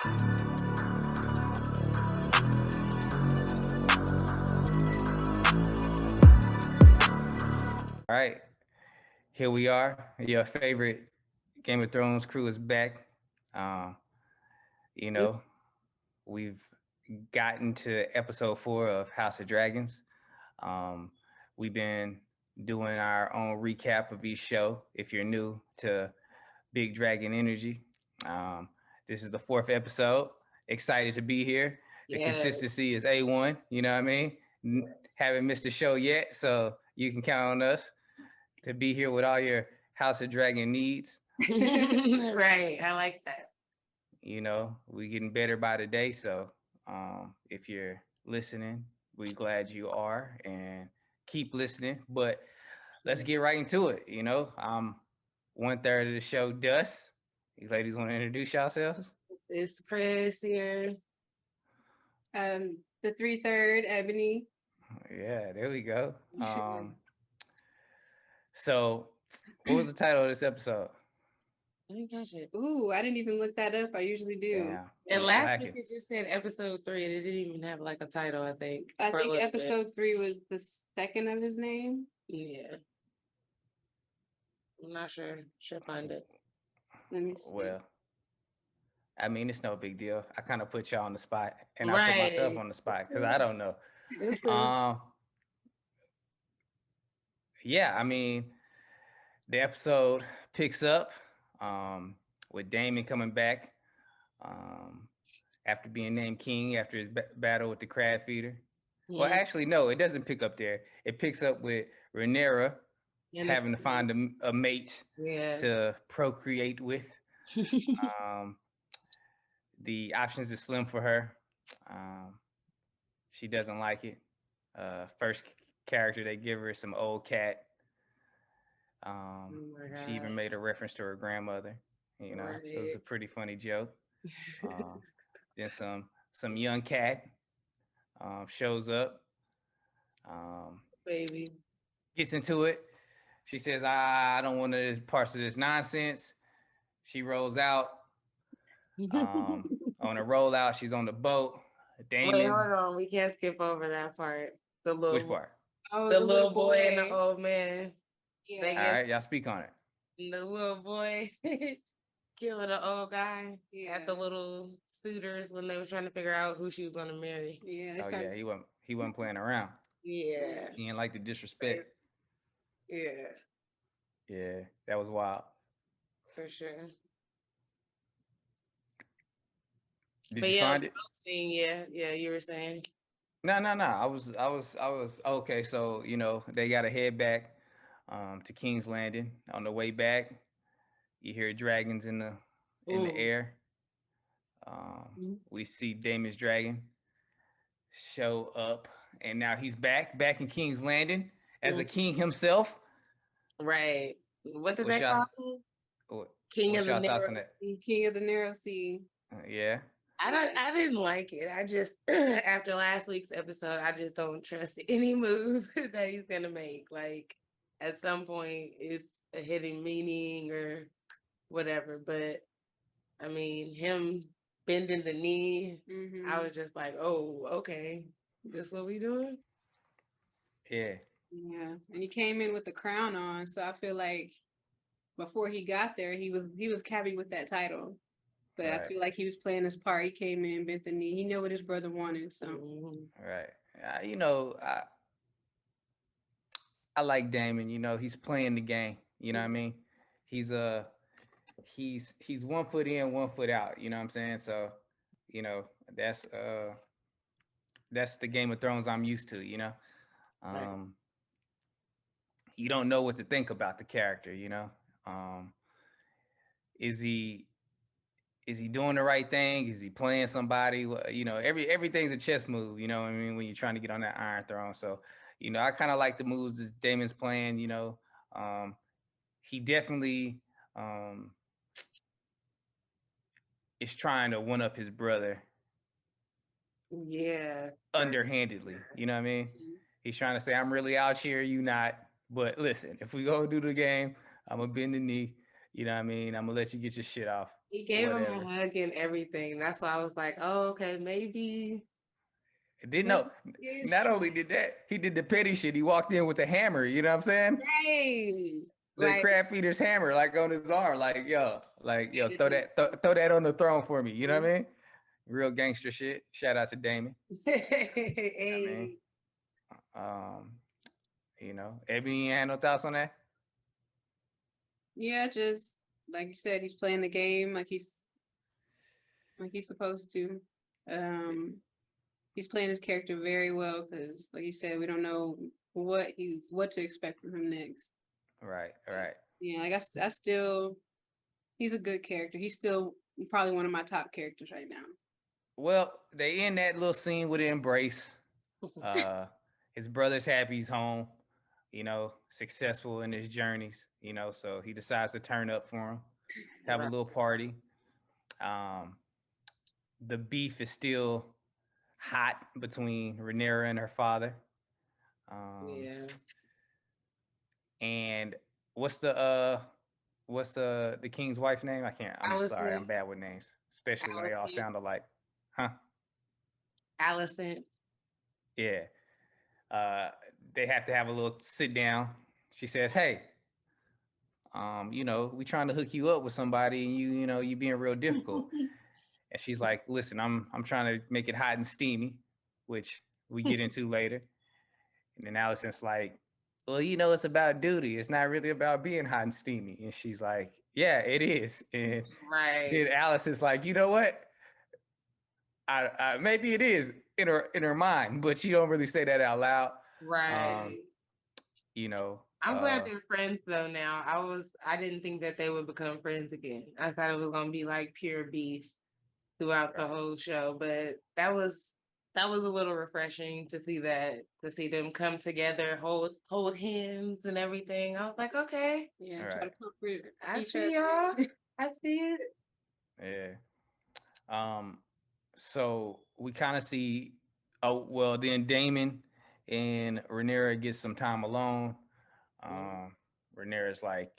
All right, here we are. Your favorite Game of Thrones crew is back. Um, you know, we've gotten to episode 4 of House of Dragons. Um, we've been doing our own recap of each show. If you're new to Big Dragon Energy, um, this is the 4th episode. Excited to be here. The Yes. consistency is A1. You know what I mean? Haven't missed a show yet, so you can count on us to be here with all your House of Dragon needs. Right. I like that. You know, we getting better by the day. So if you're listening, we glad you are and keep listening. But let's get right into it. You know, 1/3 of the show, Dust. You ladies want to introduce yourselves? It's Chris here. The 3/3 Ebony. Yeah, there we go. So what was the title of this episode? I didn't catch it. Ooh, I didn't even look that up. I usually do. Damn. And I'm last week slacking. it just said episode 3, and it didn't even have like a title, I think. I for a think little bit. episode 3 was the second of his name. Yeah. I'm not sure. Should find it. Let me see. Well, I mean, it's no big deal. I kind of put y'all on the spot, and I put Right. myself on the spot because I don't know. It's cool. Yeah, I mean, the episode picks up with Daemon coming back after being named king after his battle with the crab feeder. Well, Yeah. actually, no, it doesn't pick up there. It picks up with Rhaenyra And having to it's- find a mate Yeah. to procreate with. The options is slim for her. She doesn't like it. First character they give her is some old cat. Oh my She even God. made a reference to her grandmother. You know, it was a Right. pretty funny joke. Then some young cat shows up, Baby. gets into it. She says, I don't want to parts of this nonsense. She rolls out. On a rollout, she's on the boat. Wait, Damon. hold on. We can't skip over that part. The little Which part? Oh, the little boy and the old man. Yeah. They All right, y'all speak on it. The little boy killing the old guy at the Yeah. little suitors when they were trying to figure out who she was gonna marry. Yeah, they Oh started. yeah, he wasn't playing around. Yeah. He didn't like the disrespect. Yeah, Yeah, that was wild. for sure. Did But you yeah, find the it? boat scene, yeah, you were saying. No. I was okay. So you know they got to head back to King's Landing. On the way back, you hear dragons in the Ooh. air. We see Daemon's dragon show up, and now he's back in King's Landing as a king himself. Right. What did What's they y'all- call him? What- King What's of the y'all thoughts Narrow. on that? King of the Narrow Sea. Yeah. I didn't like it. I just after last week's episode, I just don't trust any move that he's gonna make. Like at some point it's a hidden meaning or whatever. But I mean him bending the knee, I was just like, oh, okay. This what we doing? Yeah. Yeah, and he came in with the crown on, so I feel like before he got there, he was happy with that title. But I Right. feel like he was playing his part. He came in, bent the knee. He knew what his brother wanted. So Right. You know, I like Damon. You know, he's playing the game. You know what I mean? He's he's 1 foot in, 1 foot out. You know what I'm saying? So, you know, that's the Game of Thrones I'm used to. You know, you don't know what to think about the character. You know, is he doing the right thing? Is he playing somebody? You know, everything's a chess move. You know what I mean? When you're trying to get on that Iron Throne. So, you know, I kind of like the moves that Damon's playing. You know, he definitely is trying to one up his brother. Yeah. Underhandedly. You know what I mean? He's trying to say, I'm really out here, you not. But listen, if we go do the game, I'm gonna bend the knee. You know what I mean? I'm gonna let you get your shit off. He gave him a whatever. hug and everything. That's why I was like, oh, okay, maybe, It didn't maybe know. it's Not only did that, he did the petty shit. He walked in with a hammer. You know what I'm saying? right. The Like, crab feeder's hammer, like on his arm, like yo, gave throw it that, throw that on the throne for me. You know to what I mean? Real gangster shit. Shout out to Damon. I mean, hey. um, Ebony, you had no thoughts on that? Yeah, just like you said, he's playing the game like he's supposed to. Um, he's playing his character very well because, like you said, we don't know what to expect from him next. Right, right. Yeah, like I still, he's a good character. He's still probably one of my top characters right now. Well, they end that little scene with an embrace. Uh, his brother's happy he's home, successful in his journeys, so he decides to turn up for him, have a Right. little party. Um, the beef is still hot between Rhaenyra and her father. Um, Yeah. and what's the king's wife name? I can't. I'm sorry. I'm Allison. bad with names, especially when they all Allison. sound alike. Huh? Allison. Yeah. Uh, they have to have a little sit down. She says, "Hey, we trying to hook you up with somebody, and you being real difficult." And she's like, "Listen, I'm trying to make it hot and steamy," which we get into later. And then Allison's like, "Well, it's about duty. It's not really about being hot and steamy." And she's like, "Yeah, it is." And Right. then Allison's like, "You know what? I maybe it is in her mind, but she don't really say that out loud." Um, Right. you know, I'm glad uh, they're friends though now. I didn't think that they would become friends again. I thought it was gonna be like pure beef throughout the right, whole show, but that was a little refreshing to see them come together, hold hands and everything. I was like, okay, Yeah, all try right, to comfort I each see other. y'all. I see it. yeah. Um, so we kind of see, oh well, then Damon and Rhaenyra get some time alone. Um, Rhaenyra's like,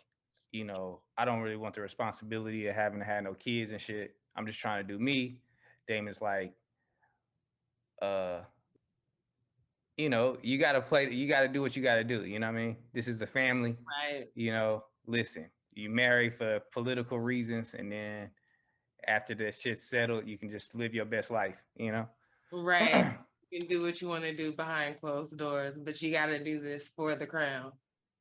I don't really want the responsibility of having to have no kids and shit. I'm just trying to do me. Damon's like, uh, you gotta play, you gotta do what you gotta do. You know what I mean? This is the family. Right. Listen, you marry for political reasons, and then after the shit's settled, you can just live your best life. Right. You can do what you want to do behind closed doors, but you got to do this for the crown.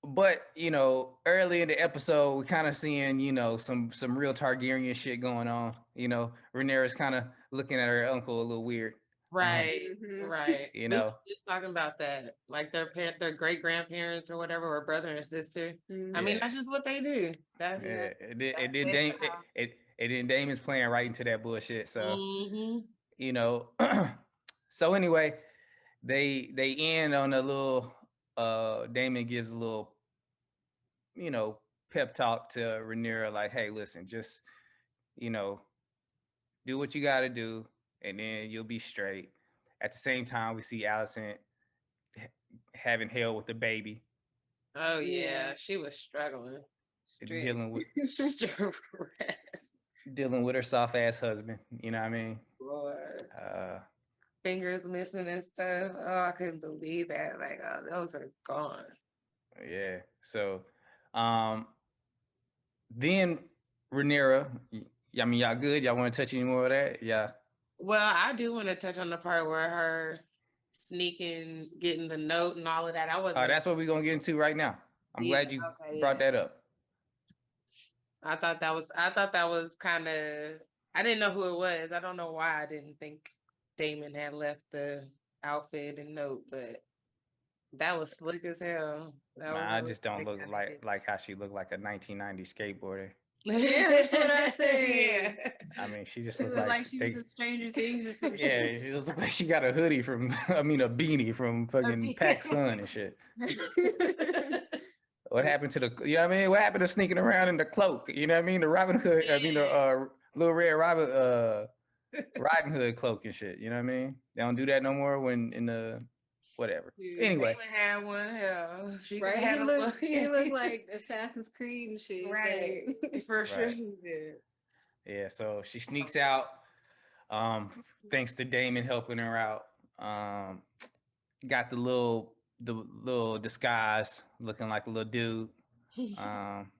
But early in the episode, we're kind of seeing some real Targaryen shit going on. Rhaenyra's kind of looking at her uncle a little weird. Right. Mhm. Right. You We were know, just talking about that, like their great grandparents or whatever, or brother and sister. I mean, yeah, that's just what they do. That's Yeah. yeah. It that's did their Dame style. it did Damon's playing right into that bullshit. So Hmm. you know, so anyway, they end on a little. Damon gives a little you know pep talk to Rhaenyra, like, hey, listen, just you know do what you got to do, and then you'll be straight. At the same time, we see Allison having hell with the baby, Oh yeah, Yeah. she was struggling. Stress. dealing with Stress. dealing with her soft ass husband. You know what I mean? Lord. Uh, Fingers missing and stuff. Oh, I couldn't believe that. Like, oh, those are gone. yeah. So, um, then Rhaenyra. I mean, y'all good? Y'all want to touch any more of that? Yeah. Well, I do want to touch on the part where her sneaking, getting the note and all of that. I wasn't. That's what we're gonna get into right now. I'm Yeah. glad you Okay. brought Yeah. that up. I thought that was kind of. I didn't know who it was. I don't know why I didn't think Damon had left the outfit and note, but that was slick as hell. That Man, was I really just don't slick look how they did. like how she looked like a 1990s skateboarder. Yeah, that's what I Yeah. said. I mean, she just She looked looked like like she was in Stranger Things or some yeah, shit. she just looked like she got a hoodie from, I mean, a beanie from fucking Pac Sun and shit. What happened to you know what I mean? What happened to sneaking around in the cloak? You know what I mean? The Robin Hood, I mean, the Little Red Riding Hood cloak and shit. You know what I mean? They don't do that no more when in the whatever. Yeah. Anyway, Damon had one. Hell, she could Right? have had a look. He looked like Assassin's Creed and shit. Right, But for sure right. he did. Yeah, so she sneaks out. Thanks to Damon helping her out. Got the little disguise, looking like a little dude. Um,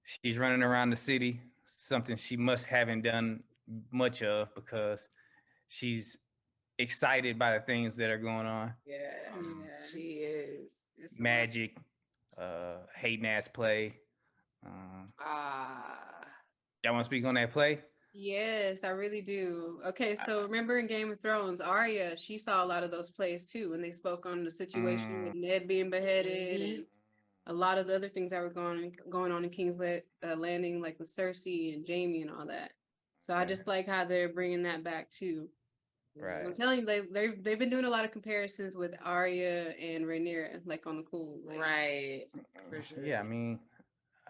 she's running around the city, something she must haven't done much of because she's excited by the things that are going on. Yeah, Yeah. she is. It's a lot. Magic, hating ass play. Um, Ah, y'all want to speak on that play? Yes, I really do. Okay, so remember in Game of Thrones, Arya, she saw a lot of those plays too when they spoke on the situation Mm, with Ned being beheaded Mhm. and a lot of the other things that were going on in Landing, like with Cersei and Jamie and all that. So I okay, just like how they're bringing that back too. 'Cause I'm right. telling you, they've been doing a lot of comparisons with Arya and Rhaenyra, like on the cool, like Right, for sure. Yeah, I mean,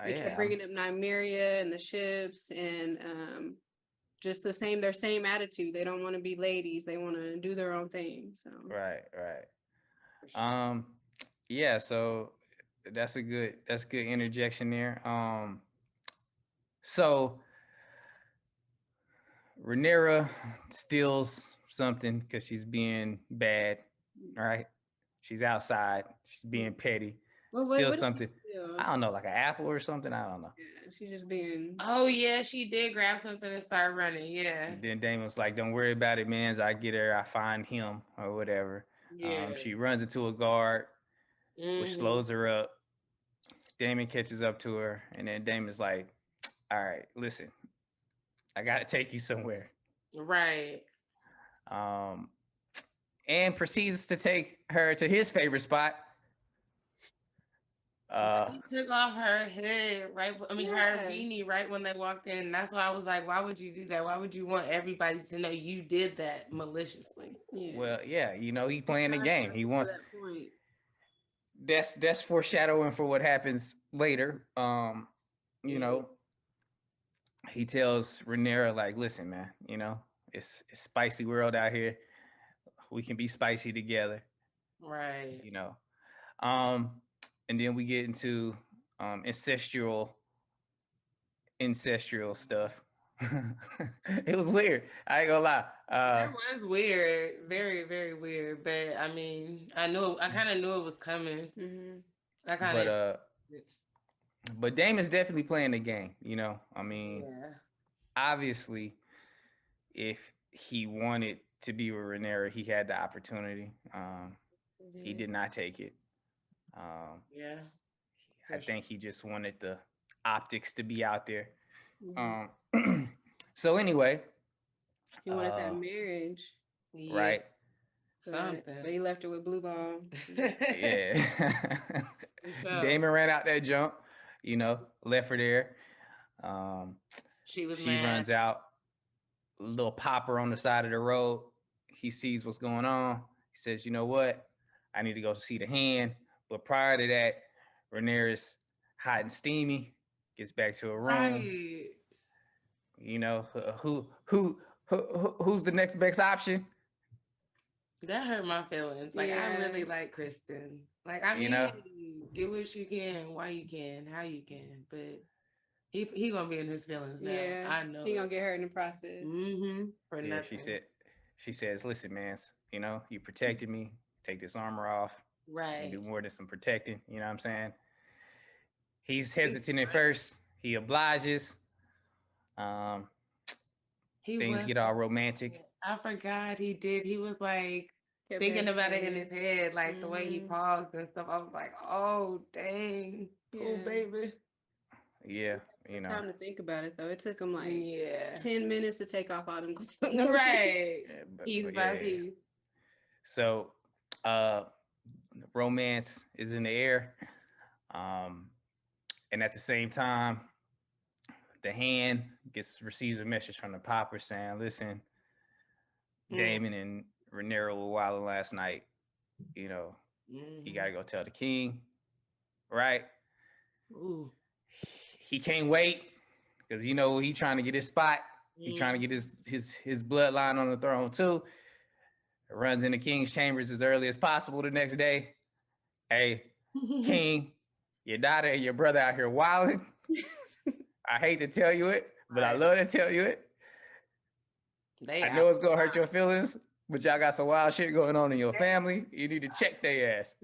they kept yeah, bringing up Nymeria and the ships and just the same their same attitude. They don't want to be ladies. They want to do their own thing. So right, right. For sure. Um, yeah, so that's good interjection there. So Rhaenyra steals something because she's being bad, right? She's outside, she's being petty, well, steals what did she something. do? I don't know, like an apple or something. I don't know. Yeah, she's just being Oh yeah, she did grab something and start running. Yeah, Then Damon was like, "Don't worry about it, man. As I get her, I find him or whatever." yeah. She runs into a guard, which Hmm. slows her up. Damon catches up to her, and then Damon's like, "All right, listen, I got to take you somewhere." Right. Um, and proceeds to take her to his favorite spot. But Uh, he took off her head right. I mean, her yeah. beanie right when they walked in. That's why I was like, why would you do that? Why would you want everybody to know you did that maliciously? Yeah. well, yeah, he He's playing the game. He gaslighting to wants that point. that's foreshadowing for what happens later. You Mhm. know, he tells Rhaenyra like, "Listen, man, it's spicy world out here. We can be spicy together." Right. You know, um, and then we get into ancestral stuff. It was weird. I ain't gonna lie. That was weird. Very, very weird. But I mean, I kind of knew it was coming. Mm-hmm. I kind But of, Damon's definitely playing the game. I mean, yeah. obviously, if he wanted to be with Rhaenyra, he had the opportunity. He did not take it. Um, Yeah. I For sure. think he just wanted the optics to be out there. Mm-hmm. So anyway, He wanted that uh, marriage, Yeah. right? but he left her with Blue Ball. Yeah. For sure. Damon ran out that jump, left her there. Um, She was she mad. runs out, little popper on the side of the road. He sees what's going on. He says, "You know what? I need to go see the hand." But prior to that, Rhaenyra's hot and steamy, gets back to her room. Right. Who's the next best option? That hurt my feelings. Like I Yeah. really like Kristen. Like I You know, mean, get what you can, why you can, how you can, but he gonna be in his feelings now. Yeah. I know He gonna it. get hurt in the process. For yeah. nothing. She says, "Listen, man, you protected me. Take this armor off. You can do Right. more than some protecting." You know what I'm saying? He's He, hesitant at first. He obliges. Um, he things was get all romantic. I forgot he did. He was like Kept thinking about it in hesitating. his head, like the way he Mhm. paused and stuff. I was like, oh dang, cool Yeah. baby. Yeah, Had time to think about it though. It took him like Yeah. 10 minutes to take off all them clothes. Right. yeah, Piece but by yeah. piece. So, uh, romance is in the air. Um, and at the same time, the hand receives a message from the popper saying, "Listen, Mm. Damon and Rhaenyra were wilding last night. You know, he got to go tell the king, right? Ooh. He can't wait because he trying to get his spot. He trying to get his bloodline on the throne too. Runs in the king's chambers as early as possible the next day. Hey, king, your daughter and your brother out here wilding. I hate to tell you it, but I Right. love to tell you it. They I out. know it's gonna hurt your feelings, but y'all got some wild shit going on in your family. You need to check their ass.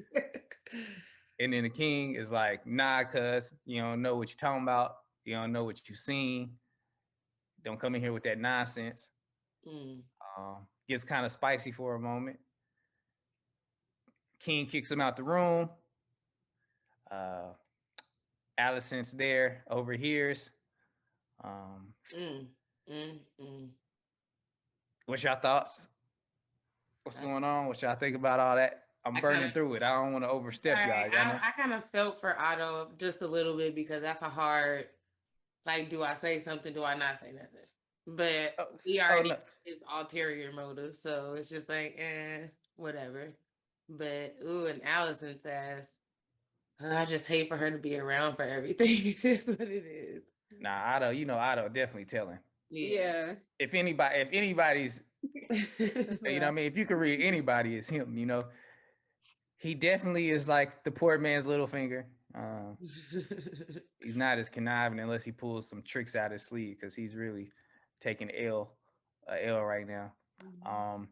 And then the king is like, nah, cuz you don't know what you're talking about. You don't know what you seen. Don't come in here with that nonsense. Mm. Gets kind of spicy for a moment. King kicks him out the room. Uh, Allison's there, overhears. Um, Mm. Mm. Mm. what's your thoughts? What's I, going on? What y'all think about all that? I'm I kind burning of. through it. I don't want to overstep Sorry, y'all. Y'all know. I kind of felt for Otto just a little bit because that's a hard. Like, do I say something? Do I not say nothing? But Oh, he oh already no. his ulterior motive, so it's just like, whatever. But ooh, and Allison says, I just hate for her to be around for everything. That's what it is. Nah, Otto, Otto definitely telling. Yeah. If anybody's, That's you what know what I I mean, if you could read anybody, it's him, He definitely is like the poor man's little finger. He's not as conniving unless he pulls some tricks out his sleeve because he's really taking L right now. Um,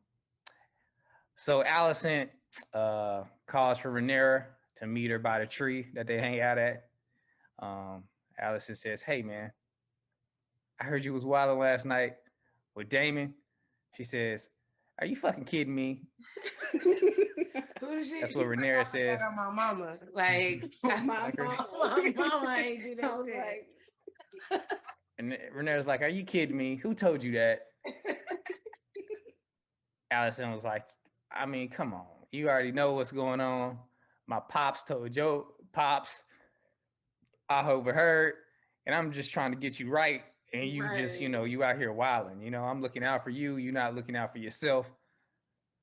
so Allison calls for Rhaenyra to meet her by the tree that they hang out at. Allison says, "Hey man, I heard you was wilding last night with Damon." She says, "Are you fucking kidding me?" That's what She's like, Rhaenyra I put that says. on my mama. Like, my Like her, mom. my mama ain't do I that was shit. like, and Rhaenyra's like, "Are you kidding me? Who told you that?" Allison was like, "I mean, come on. You already know what's going on. My pops told your pops. I overheard, and I'm just trying to get you right. And you just, Right. you out here wilding. I'm looking out for you. You're not looking out for yourself."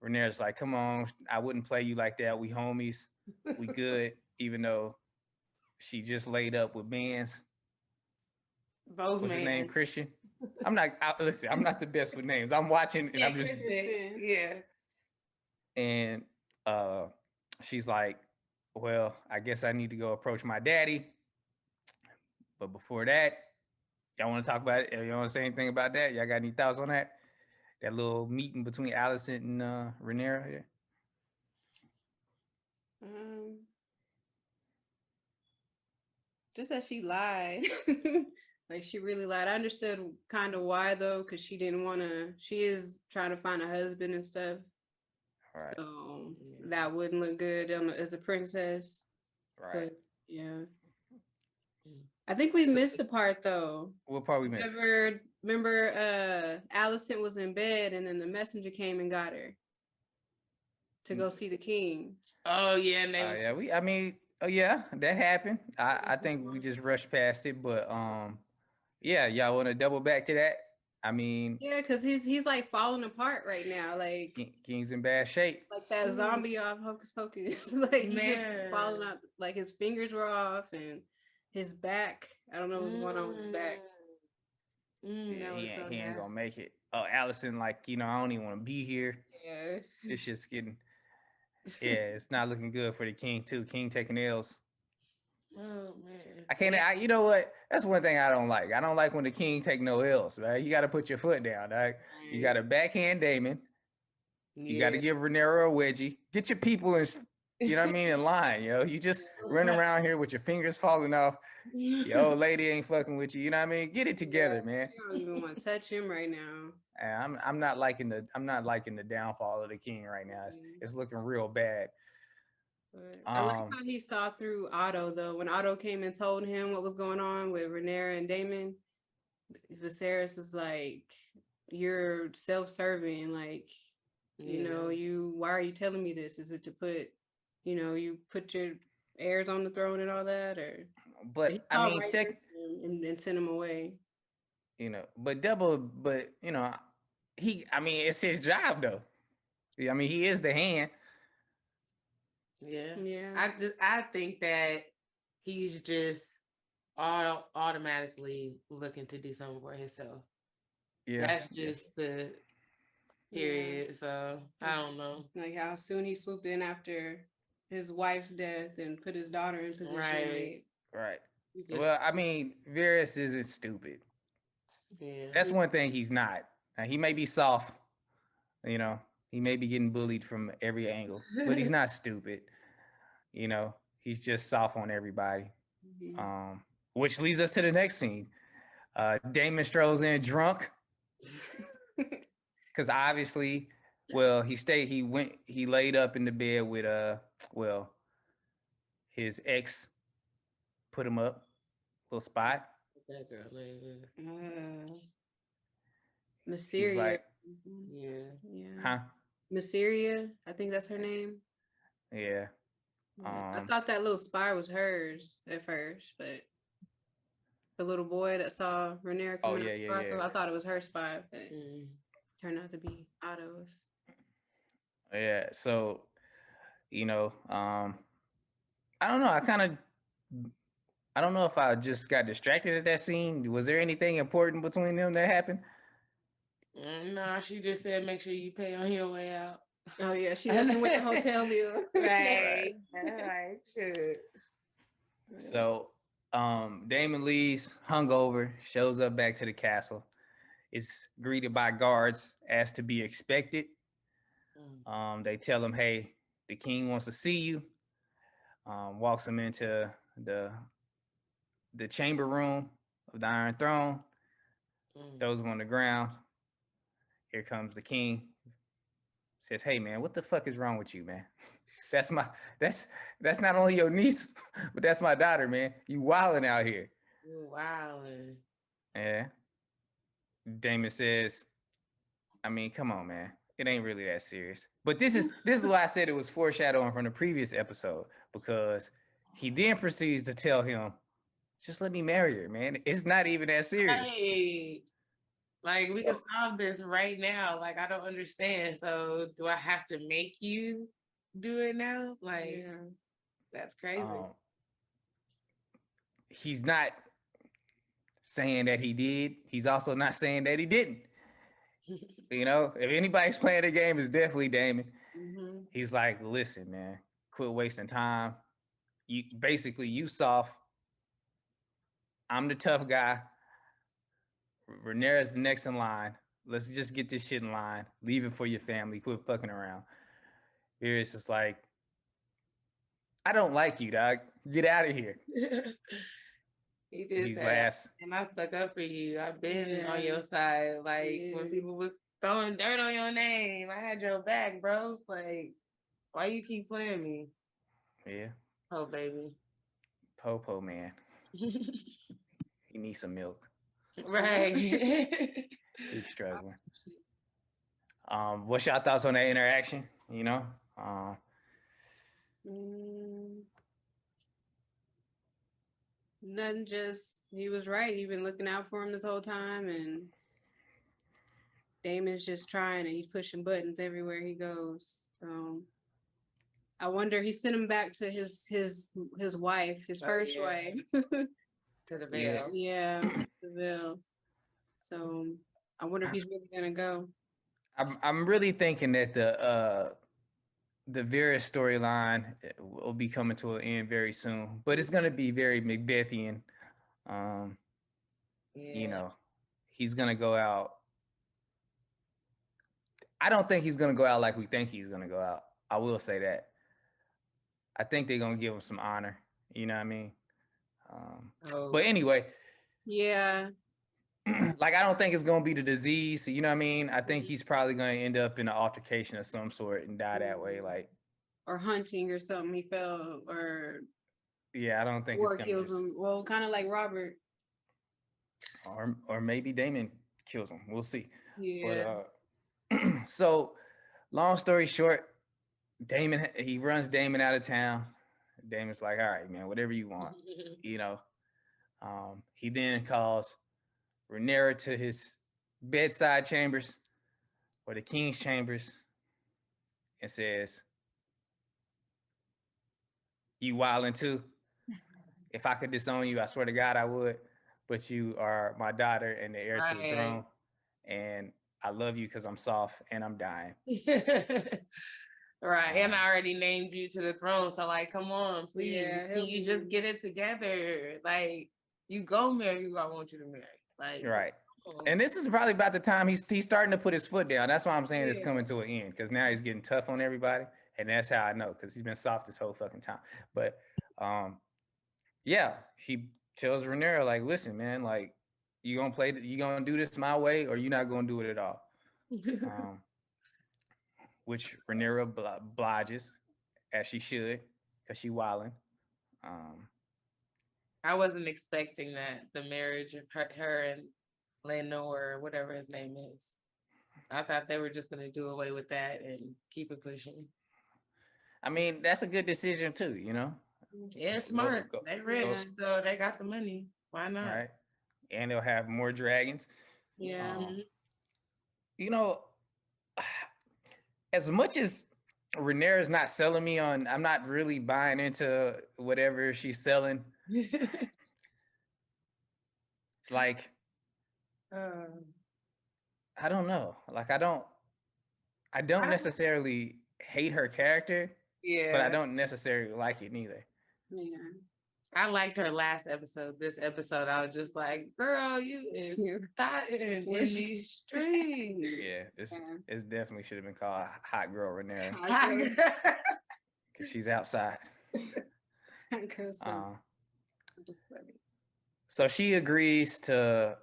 Rhaenyra's like, "Come on. I wouldn't play you like that. We homies. We good." Even though she just laid up with Mans. Both What's his name? men. Christian. Listen, I'm not the best with names. I'm watching and Yeah, I'm just Kristen. Yeah. and uh she's like, "Well, I guess I need to go approach my daddy. But before that, y'all want to talk about it? Y'all want to say anything about that? Y'all got any thoughts on that? That little meeting between Allison and Rhaenyra here?" um, just that she lied. Like she really lied. I understood kind of why though, because she didn't want to. She is trying to find a husband and stuff, Right. so that wouldn't look good as a princess. Right. But yeah, I think we So, missed the part though. what part we missed? Remember, Allison was in bed, and then the messenger came and got her to go see the king. Oh yeah, and they was Yeah, oh yeah, that happened. I think we just rushed past it, but yeah, y'all want to double back to that? I mean, Yeah, because he's like falling apart right now, King's in bad shape. like that zombie off Hocus Pocus. Like he just falling man. out, like his fingers were off and his back. I don't know what's going on with his back. Yeah, That was so he ain't gonna nasty. make it. Oh, Allison, like, I don't even want to be here. Yeah. This shit's getting, yeah, it's not looking good for the king too. King taking L's. Oh man. I can't. You know what? That's one thing I don't like. I don't like when the king take no L's. Right? You got to put your foot down. Right? You got to backhand Damon. You got to Yeah. give Rhaenyra a wedgie. Get your people in, in line. You just run around here with your fingers falling off. Your old lady ain't fucking with you. You know what I mean? Get it together, man. I don't even want to touch him right now. I'm not liking the downfall of the king right now. It's looking real bad. But I like how he saw through Otto though. When Otto came and told him what was going on with Rhaenyra and Damon, Viserys was like, "You're self-serving. Like, why are you telling me this? Is it to put, you put your heirs on the throne and all that, or?" But I mean, and send him away. It's his job though. I mean, he is the hand. Yeah. Yeah. I think that he's just automatically looking to do something for himself. Yeah. That's just the period. Yeah. So I don't know. Like how soon he swooped in after his wife's death and put his daughter in position. Right. Right. Well, I mean, Varys isn't stupid. Yeah. That's one thing he's not. He may be soft, you know, he may be getting bullied from every angle, but he's not stupid. You know, he's just soft on everybody. Mhm. Which leads us to the next scene. Damon strolls in drunk because obviously, well, he laid up in the bed with well, his ex put him up, little spot. That girl, like, He was Mysteria. like, Mhm. yeah. Yeah. huh? Mysteria, I think that's her name. Yeah. Yeah. I thought that little spy was hers at first, but the little boy that saw Rhaenyra Oh coming out yeah, the yeah, yeah. brothel, I thought it was her spy, but Mm. turned out to be Otto's. Yeah. So, you know, I don't know. I don't know if I just got distracted at that scene. Was there anything important between them that happened? No, she just said make sure you pay on your way out. Oh yeah, she left him with the hotel bill. Right. Right. Shit. So, Damon leaves, hungover, shows up back to the castle, is greeted by guards as to be expected. They tell him, "Hey, the king wants to see you." Walks him into the chamber room of the Iron Throne, throws him on the ground. Here comes the king. Says, "Hey man, what the fuck is wrong with you, man? That's my that's that's not only your niece, but that's my daughter, man. You wilding out here." You wilding. Yeah. Damon says, "I mean, come on, man. It ain't really that serious." But this is why I said it was foreshadowing from the previous episode, because he then proceeds to tell him, "Just let me marry her, man. It's not even that serious." Right. Like we can So, solve this right now. Like I don't understand. So do I have to make you do it now? Like Yeah. that's crazy. he's not saying that he did. He's also not saying that he didn't. You know, if anybody's playing the game, it's definitely Damon. Mm-hmm. He's like, "Listen, man, quit wasting time. You soft. I'm the tough guy. Rhaenyra's the next in line. Let's just get this shit in line. Leave it for your family. Quit fucking around." Varys is like, "I don't like you, dog. Get out of here." He just He said, laughs. and I stuck up for you. I've been on Yeah. your side. Like when Yeah. people was throwing dirt on your name, I had your back, bro. Like, why you keep playing me? Yeah, Oh, baby. Popo man. He needs some milk. Right. He's struggling. What's your thoughts on that interaction? You know, Mm, nothing, just he was right. He been looking out for him this whole time, and Damon's just trying and he's pushing buttons everywhere he goes. So I wonder he sent him back to his wife, his first wife. To the yeah. veil. Yeah, the Ville. So I wonder if he's really gonna go. I'm really thinking that the Varys storyline will be coming to an end very soon, but it's gonna be very Macbethian. Um, you know, he's gonna go out. I don't think he's gonna go out like we think he's gonna go out. I will say that. I think they're gonna give him some honor. You know what I mean? But anyway, Yeah. like I don't think it's gonna be the disease. You know what I mean? I think he's probably gonna end up in an altercation of some sort and die that way. Like, or hunting or something. He fell, or yeah, I don't think it's gonna kills just, him. Well, kind of like Robert. or maybe Damon kills him. We'll see. Yeah. But so long story short, Damon he runs Damon out of town. Damon's like, "All right, man, whatever you want." You know. He then calls Rhaenyra to his bedside chambers or the king's chambers and says, "You wildin' too? If I could disown you, I swear to God I would. But you are my daughter and the heir to the throne, and I love you because I'm soft and I'm dying." Right. And I already named you to the throne. So like, come on, please. Yeah, Can you just get it together? Like, you go marry who I want you to marry. Like, Right. And this is probably about the time he's starting to put his foot down. That's why I'm saying it's Yeah. coming to an end, because now he's getting tough on everybody, and that's how I know, because he's been soft this whole fucking time. But yeah, he tells Rhaenyra, like, listen, man, like, you gonna do this my way, or you're not gonna do it at all. Um, which Rhaenyra obliges, as she should, because she wilding. I wasn't expecting that, the marriage of her and Lenore, or whatever his name is. I thought they were just gonna do away with that and keep it pushing. I mean, that's a good decision too, you know. Yeah, smart. They rich, Yeah. so they got the money. Why not? Right, and they'll have more dragons. Yeah. You know, as much as Rhaenyra's not selling me on, I'm not really buying into whatever she's selling. Like, I don't know. Like, I don't necessarily hate her character, but I Yeah. don't necessarily like it neither. Yeah. I liked her last episode. This episode, I was just like, girl, you is fighting in these streets. Yeah, it definitely should have been called Hot Girl Rhaenyra, Hot girl. because she's outside. Hot girl summer. Just funny. So she agrees to.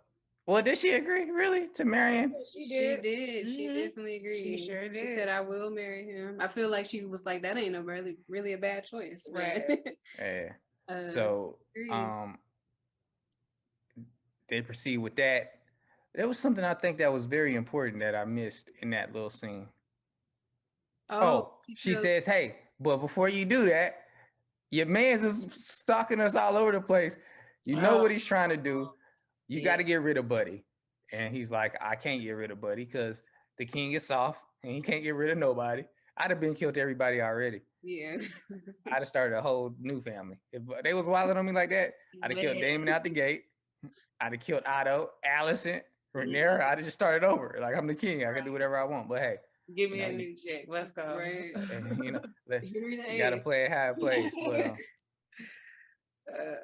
Well, did she agree really to marry him? She did. She Mhm. definitely agreed. She sure She did. said, "I will marry him." I feel like she was like, "That ain't no really a bad choice." Right. Yeah. Uh, So agreed. they proceed with that. There was something I think that was very important that I missed in that little scene. Oh, she says, "Hey, but before you do that, your man's is stalking us all over the place. You know what he's trying to do. You got to get rid of Buddy." And he's like, "I can't get rid of Buddy because the king is soft and he can't get rid of nobody. I'd have been killed everybody already. Yeah. I'd have started a whole new family. If they was wilding on me like that, I'd have killed Damon out the gate. I'd have killed Otto, Allison, Rhaenyra. I'd have just started over. Like, I'm the king. I can do whatever I want. But hey, give me a new chick. Let's go. Right. you know, you got to play it how it plays." But,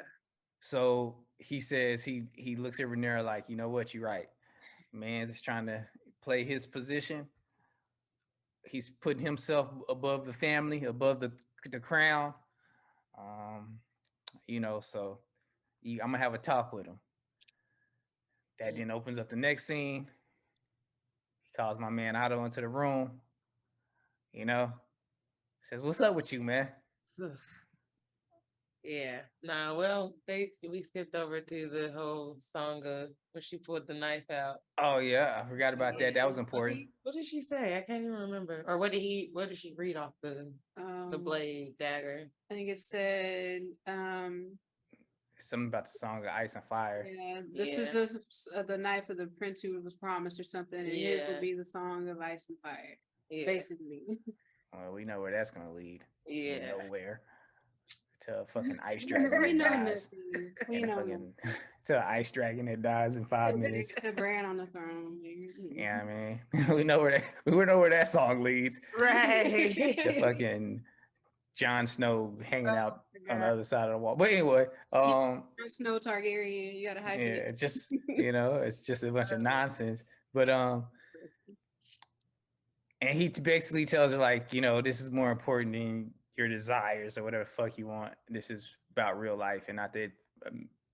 so he says he looks at Rhaenyra like, you know what, you're right. Man's is trying to play his position. He's putting himself above the family, above the crown. You know, so I'm gonna have a talk with him. That then opens up the next scene. He calls my man Otto into the room. You know, says, "What's up with you, man?" Yeah. Nah, well, we skipped over to the whole song of when she pulled the knife out. Oh yeah, I forgot about that. That was important. What did she say? I can't even remember. Or what did she read off the blade dagger? I think it said, Something about the song of Ice and Fire. yeah, this is the knife of the prince who was promised or something, and his will be the song of Ice and Fire. Yeah. Basically. Well, we know where that's gonna lead. Yeah. Nowhere. To a fucking ice dragon that dies. To an ice dragon that dies in 5 minutes. The brand on the throne. Yeah, I mean, we know where that song leads. Right. The fucking Jon Snow hanging out on the other side of the wall. But anyway, Snow Targaryen, you gotta hyphenate. Yeah, just it's just a bunch of nonsense. But and he basically tells her, like, this is more important than your desires or whatever the fuck you want. This is about real life and not the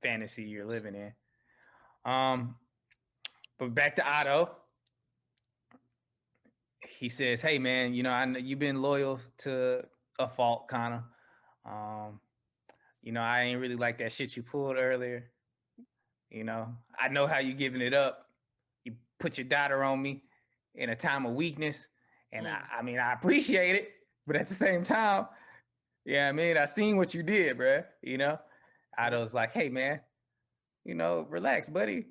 fantasy you're living in. But back to Otto. He says, "Hey man, I know you've been loyal to a fault, kind of. I ain't really like that shit you pulled earlier. I know how you giving it up. You put your daughter on me in a time of weakness, and I mean, I appreciate it, but at the same time, yeah, I mean, I seen what you did, bruh. Otto's like, "Hey man, relax, buddy."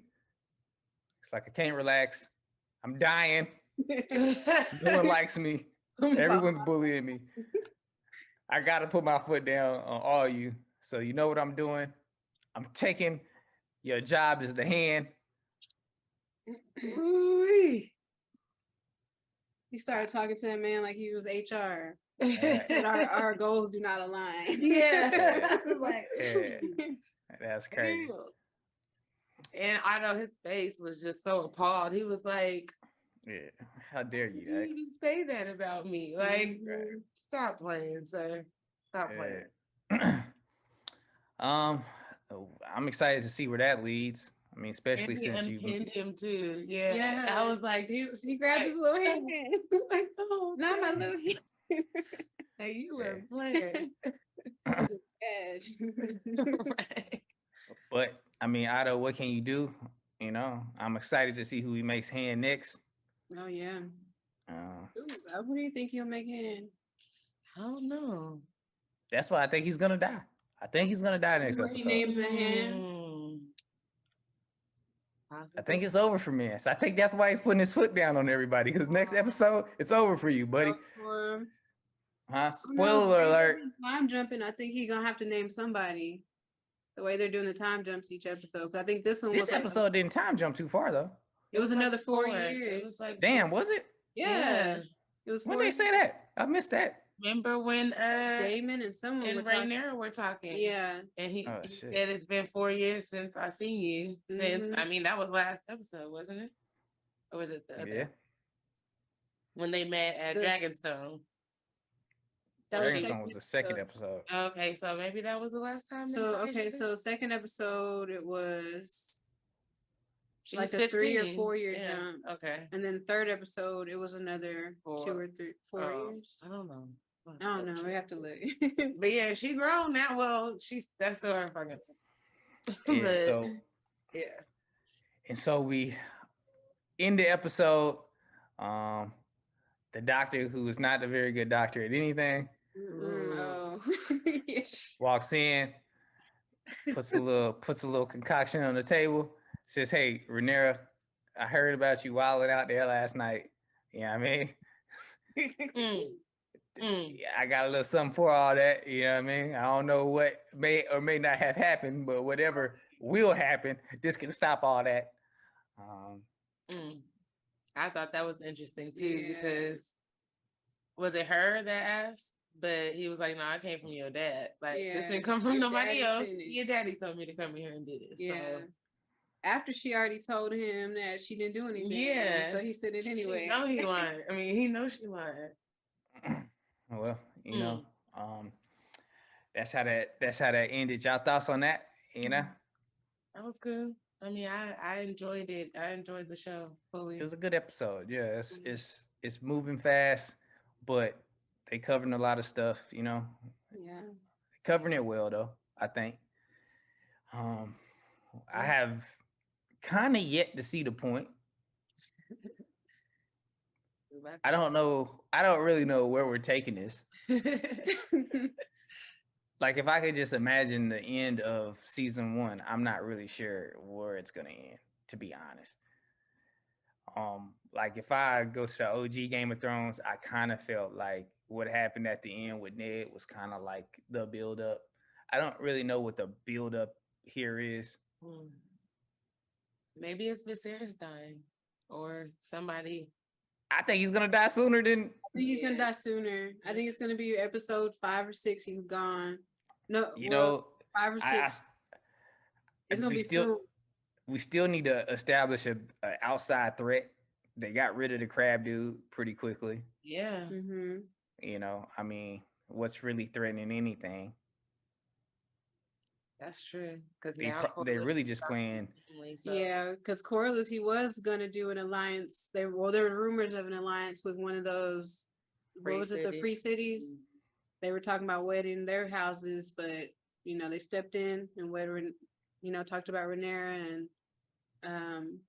It's like, I can't relax. I'm dying. No one likes me. Everyone's bullying me. I gotta put my foot down on all you. So you know what I'm doing? I'm taking your job as the hand. He started talking to him, man, like he was HR. He said our goals do not align. Yeah. That's crazy. And I know his face was just so appalled. He was like, Yeah. How dare "Did you? you even say that about me? Like, stop playing, sir. Stop playing." Yeah. um, I'm excited to see where that leads. I mean, And especially he since you. unpinned him too. Yeah. Yeah. I was like, He grabbed his little hand. like, oh, Not my dang. little hand. Hey, you Yeah. were playing. Cash. Right. But I mean, Otto, what can you do? You know, I'm excited to see who he makes hand next. Oh yeah. Uh, Ooh, who do you think he'll make hand? I don't know. that's why I think he's gonna die. I think he's gonna die next Where he episode. names a hand. I think it's over for Mance. I think that's why he's putting his foot down on everybody. Because next episode, it's over for you, buddy. For him. Huh? Oh, no, Spoiler alert. Time jumping. I think he's gonna have to name somebody. The way they're doing the time jumps each episode. 'Cause I think this one This was like episode didn't time jump too far though. it was another like 4 years. It was like Damn, was it? Yeah. It was When 4 they say that? I missed that. Remember when Damon and someone were and talking. Rainier were talking? Yeah. And he Oh, shit. said it's been 4 years since I seen you. Since Mhm. I mean that was last episode, wasn't it? Or was it the other? Yeah. When they met at This- Dragonstone. That was Dragonstone was the second episode. Okay, so maybe that was the last time. they So saw each okay, other? so second episode it was She like was a 3 or 15. 4 year Yeah, jump. Okay. And then third episode it was another 2 or 3 4 Oh, years. I don't know. I don't know. We have to look. But yeah, she grown now. Well, that's still her fucking. Yeah, But, so yeah. and so we end the episode. The doctor, who is not a very good doctor at anything, Oh. walks in, puts a little concoction on the table, says, "Hey, Rhaenyra, I heard about you wilding out there last night. You know what I mean? Yeah, I got a little something for all that. You know what I mean? I don't know what may or may not have happened, but whatever will happen, this can stop all that." I thought that was interesting too because was it her that asked? But he was like, "No, I came from your dad. Like this didn't come from nobody else. Your daddy told me to come here and do this." Yeah. So. After she already told him that she didn't do anything. Yeah. So he said it anyway. She know he lied. I mean, he knows she lied. Well, you know, that's how that ended. Y'all thoughts on that? You know, that was good. I mean, I enjoyed it. I enjoyed the show fully. It was a good episode. Yeah, it's moving fast, but they covering a lot of stuff. You know, yeah, covering it well though. I think. I have kind of yet to see the point. I don't know. I don't really know where we're taking this. Like, if I could just imagine the end of season 1, I'm not really sure where it's gonna end, to be honest. Like if I go to the OG Game of Thrones, I kind of felt like what happened at the end with Ned was kind of like the build up. I don't really know what the build up here is. Maybe it's Viserys dying or somebody. I think he's gonna die sooner than. I think he's gonna die sooner. I think it's gonna be episode 5 or 6. He's gone. No, you know, 5 or 6. It's gonna be soon. We still need to establish a outside threat. They got rid of the crab dude pretty quickly. Yeah. Mm-hmm. You know, I mean, what's really threatening anything? That's true. Because they're really just playing. So. Yeah, because Corlys, he was gonna do an alliance. There were rumors of an alliance with one of those. What was it? The Free Cities. They were talking about wedding their houses, but you know they stepped in and talked about Rhaenyra and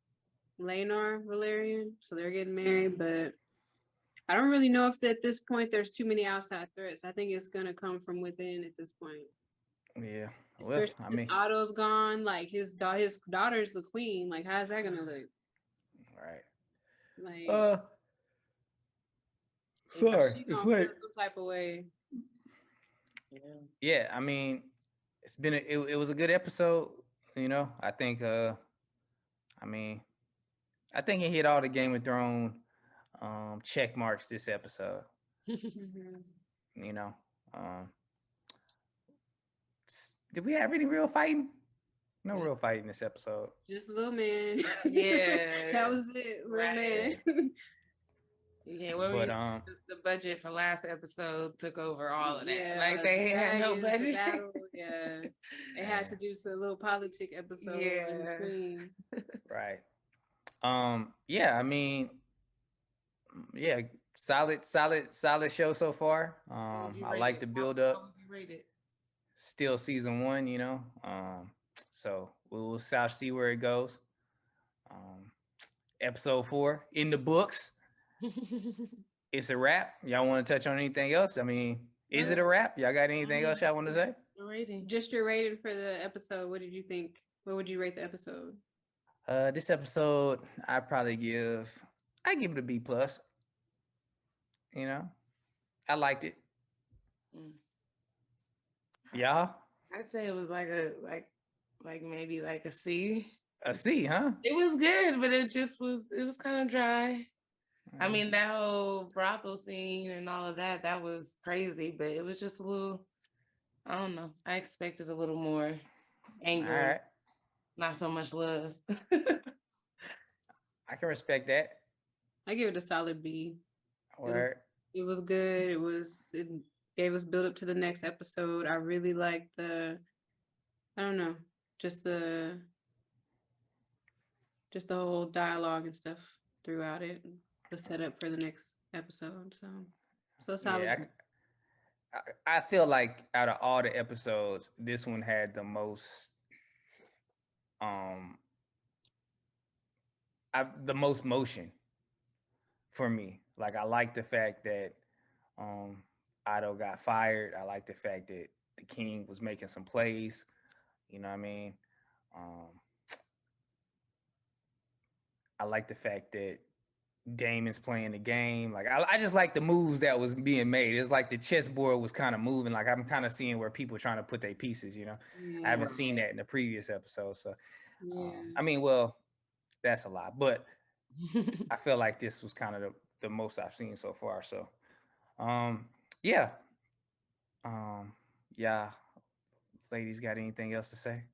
Laenor Valerian, so they're getting married. But I don't really know if at this point there's too many outside threats. I think it's gonna come from within at this point. Yeah. Well, I mean, Otto's gone. Like his daughter's the queen. Like, how's that gonna look? Right. Like, sorry, it's late. Some type of way. Yeah, I mean, it's been it was a good episode. You know, I think. I think it hit all the Game of Thrones check marks this episode. You know, did we have any real fighting? No real fight in this episode. Just little man. Yeah. That was it, little Right. man. Yeah, what were But you the budget for last episode took over all of that. Yeah, Like they had no dragons, the budget. battle, yeah. They had to do some little politic episode in Yeah. between. right. Yeah, I mean, yeah, solid show so far. What would you I rate like it? the build How up. would you rate it? Still season 1, you know. So we'll see where it goes. Episode 4 in the books. It's a wrap. Y'all want to touch on anything else? I mean, is it a wrap? Y'all got anything else y'all want to say? The rating. Just your rating for the episode. What did you think? What would you rate the episode? This episode, I give it a B plus. You know, I liked it. Mm. Y'all, I'd say it was like maybe like a C. a C, huh? It was good, but it was kind of dry. I mean, that whole brothel scene and all of that was crazy, but it was just a little, I don't know. I expected a little more anger, all right. not so much love. I can respect that. I give it a solid B. Word. It was good. It gave us build up to the next episode. I really liked I don't know, just the whole dialogue and stuff throughout it. The setup for the next episode. So solid. Yeah, I feel like out of all the episodes, this one had the most the most motion for me. Like, I like the fact that Otto got fired. I like the fact that the King was making some plays. You know what I mean? I like the fact that Damon's playing the game. Like, I just like the moves that was being made. It's like the chessboard was kind of moving. Like, I'm kind of seeing where people are trying to put their pieces, you know? I haven't seen that in the previous episode. So, I mean, well, that's a lot. But I feel like this was kind of the most I've seen so far. So, yeah. Yeah. Ladies, got anything else to say?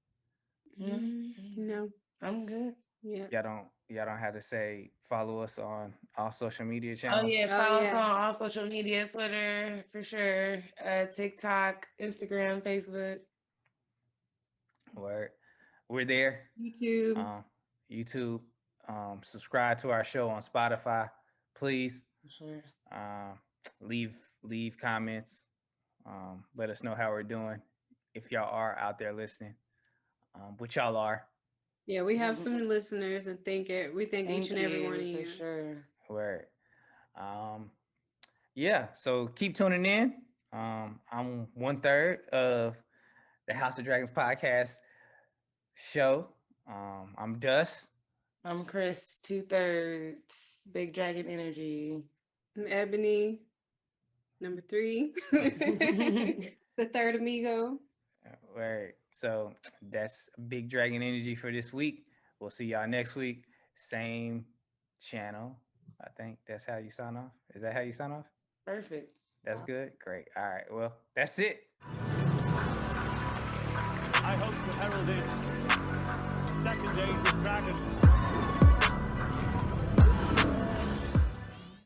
No. I'm good. Yeah. Y'all don't have to say follow us on all social media channels. Oh yeah, follow us on all social media, Twitter for sure, TikTok, Instagram, Facebook. Word. We're there. YouTube. YouTube. Subscribe to our show on Spotify, please. For sure. Leave comments. Let us know how we're doing. If y'all are out there listening, which y'all are. Yeah, we have some listeners, and we thank each and every one of you. For sure. Word. Yeah, so keep tuning in. I'm 1/3 of the House of Dragons podcast show. I'm Dust. I'm Chris, 2/3, Big Dragon Energy. I'm Ebony, number 3, the third amigo. Right. So that's Big Dragon Energy for this week. We'll see y'all next week. Same channel. I think that's how you sign off. Is that how you sign off? Perfect. That's good. Great. All right. Well, that's it. I hope to herald in the second age of dragons.